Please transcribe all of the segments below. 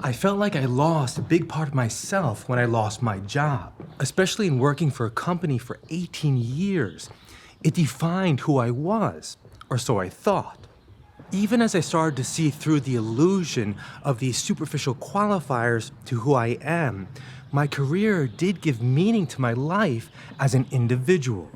I felt like I lost a big part of myself when I lost my job, especially in working for a company for 18 years. It defined who I was, or so I thought. Even as I started to see through the illusion of these superficial qualifiers to who I am, my career did give meaning to my life as an individual.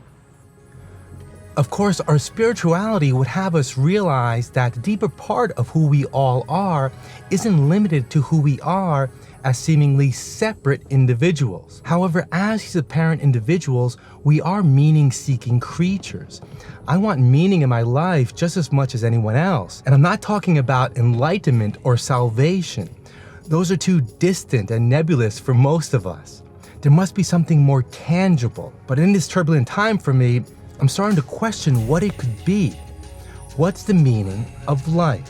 Of course, our spirituality would have us realize that the deeper part of who we all are isn't limited to who we are as seemingly separate individuals. However, as these apparent individuals, we are meaning-seeking creatures. I want meaning in my life just as much as anyone else. And I'm not talking about enlightenment or salvation. Those are too distant and nebulous for most of us. There must be something more tangible. But in this turbulent time for me, I'm starting to question what it could be. What's the meaning of life?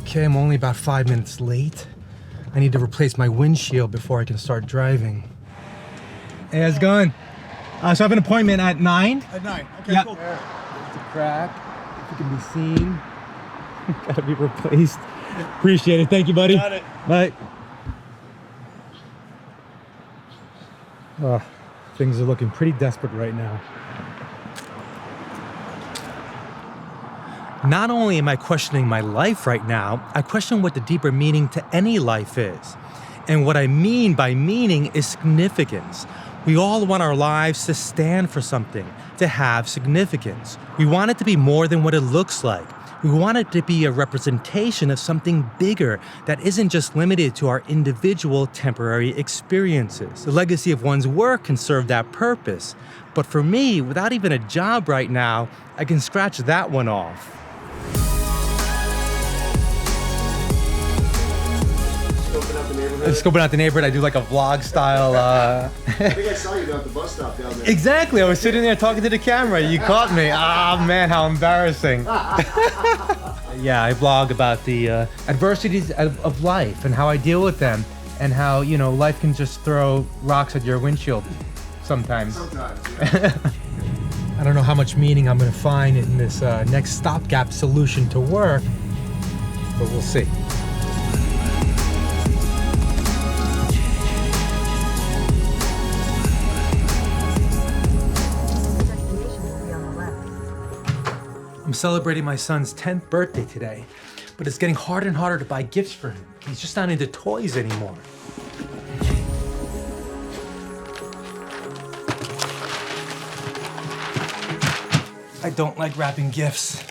Okay, I'm only about 5 minutes late. I need to replace my windshield before I can start driving. Hey, how's it going? So I have an appointment at 9. At 9, okay, yep. cool. There's a crack, if you can be seen. Gotta be replaced. Appreciate it, thank you, buddy. Got it. Bye. Oh, things are looking pretty desperate right now. Not only am I questioning my life right now, I question what the deeper meaning to any life is. And what I mean by meaning is significance. We all want our lives to stand for something, to have significance. We want it to be more than what it looks like. We want it to be a representation of something bigger that isn't just limited to our individual temporary experiences. The legacy of one's work can serve that purpose. But for me, without even a job right now, I can scratch that one off. Scoping out the neighborhood. I do like a vlog style. I think I saw you down at the bus stop down there. Exactly. I was sitting there talking to the camera. You caught me. Ah, man, how embarrassing. Yeah, I vlog about the adversities of life and how I deal with them, and how, you know, life can just throw rocks at your windshield sometimes. Sometimes, yeah. I don't know how much meaning I'm going to find in this next stopgap solution to work, but we'll see. I'm celebrating my son's 10th birthday today, but it's getting harder and harder to buy gifts for him. He's just not into toys anymore. I don't like wrapping gifts.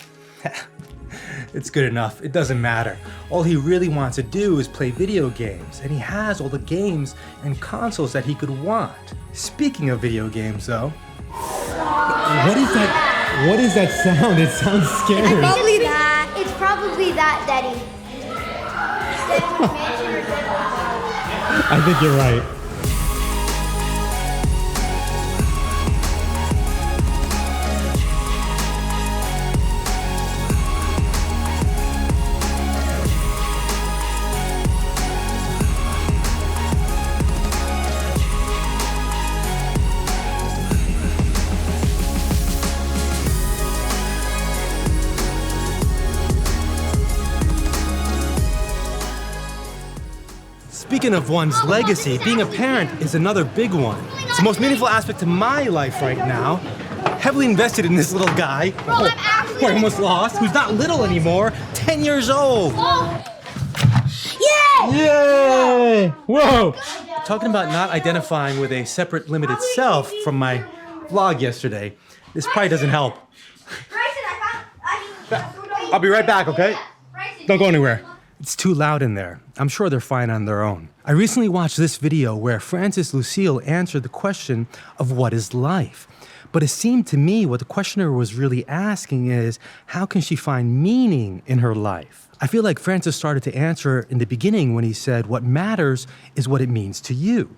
It's good enough, it doesn't matter. All he really wants to do is play video games, and he has all the games and consoles that he could want. Speaking of video games though, what is that? What is that sound? It sounds scary. It's probably that, Daddy. I think you're right. Speaking of one's legacy, being a parent is another big one. It's the most meaningful aspect to my life right now. Heavily invested in this little guy, who I almost lost, who's not little anymore, 10 years old. Yay! Yay! Whoa! Talking about not identifying with a separate, limited self from my vlog yesterday, this probably doesn't help. I'll be right back, okay? Don't go anywhere. It's too loud in there. I'm sure they're fine on their own. I recently watched this video where Francis Lucille answered the question of what is life. But it seemed to me what the questioner was really asking is, how can she find meaning in her life? I feel like Francis started to answer in the beginning when he said, what matters is what it means to you.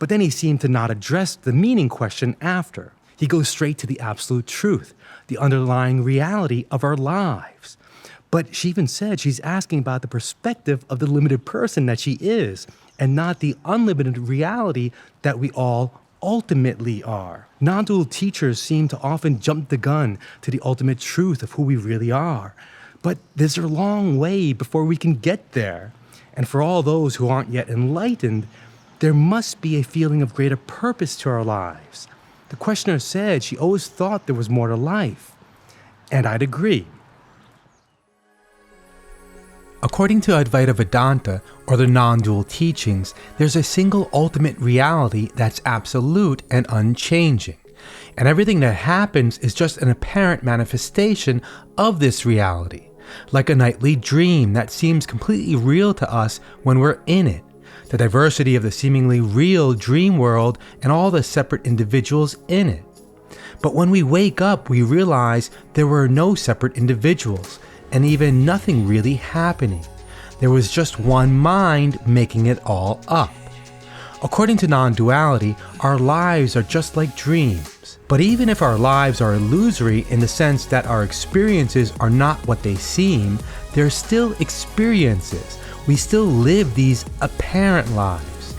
But then he seemed to not address the meaning question after. He goes straight to the absolute truth, the underlying reality of our lives. But she even said she's asking about the perspective of the limited person that she is, and not the unlimited reality that we all ultimately are. Non-dual teachers seem to often jump the gun to the ultimate truth of who we really are. But there's a long way before we can get there. And for all those who aren't yet enlightened, there must be a feeling of greater purpose to our lives. The questioner said she always thought there was more to life. And I'd agree. According to Advaita Vedanta, or the non-dual teachings, there's a single ultimate reality that's absolute and unchanging. And everything that happens is just an apparent manifestation of this reality, like a nightly dream that seems completely real to us when we're in it. The diversity of the seemingly real dream world and all the separate individuals in it. But when we wake up, we realize there were no separate individuals, and even nothing really happening. There was just one mind making it all up. According to non-duality, our lives are just like dreams. But even if our lives are illusory in the sense that our experiences are not what they seem, they're still experiences. We still live these apparent lives.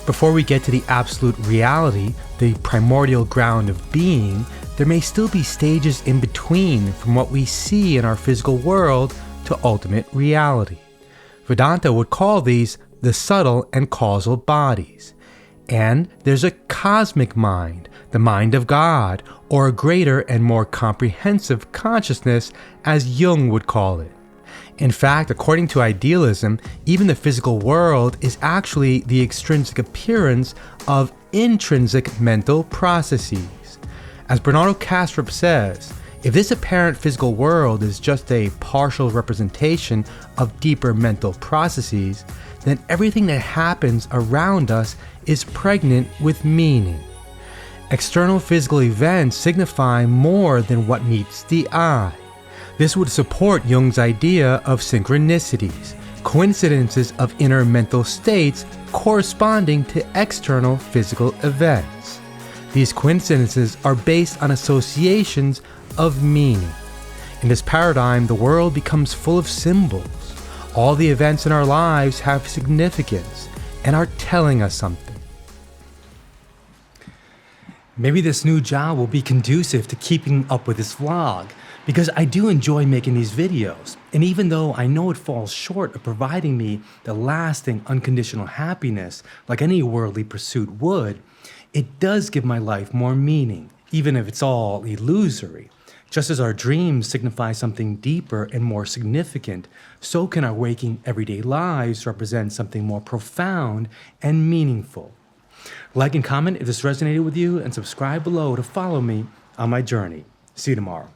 Before we get to the absolute reality, the primordial ground of being, there may still be stages in between from what we see in our physical world to ultimate reality. Vedanta would call these the subtle and causal bodies. And there's a cosmic mind, the mind of God, or a greater and more comprehensive consciousness, as Jung would call it. In fact, according to idealism, even the physical world is actually the extrinsic appearance of intrinsic mental processes. As Bernardo Kastrup says, if this apparent physical world is just a partial representation of deeper mental processes, then everything that happens around us is pregnant with meaning. External physical events signify more than what meets the eye. This would support Jung's idea of synchronicities, coincidences of inner mental states corresponding to external physical events. These coincidences are based on associations of meaning. In this paradigm, the world becomes full of symbols. All the events in our lives have significance and are telling us something. Maybe this new job will be conducive to keeping up with this vlog, because I do enjoy making these videos. And even though I know it falls short of providing me the lasting unconditional happiness like any worldly pursuit would, it does give my life more meaning, even if it's all illusory. Just as our dreams signify something deeper and more significant, so can our waking everyday lives represent something more profound and meaningful. Like and comment if this resonated with you, and subscribe below to follow me on my journey. See you tomorrow.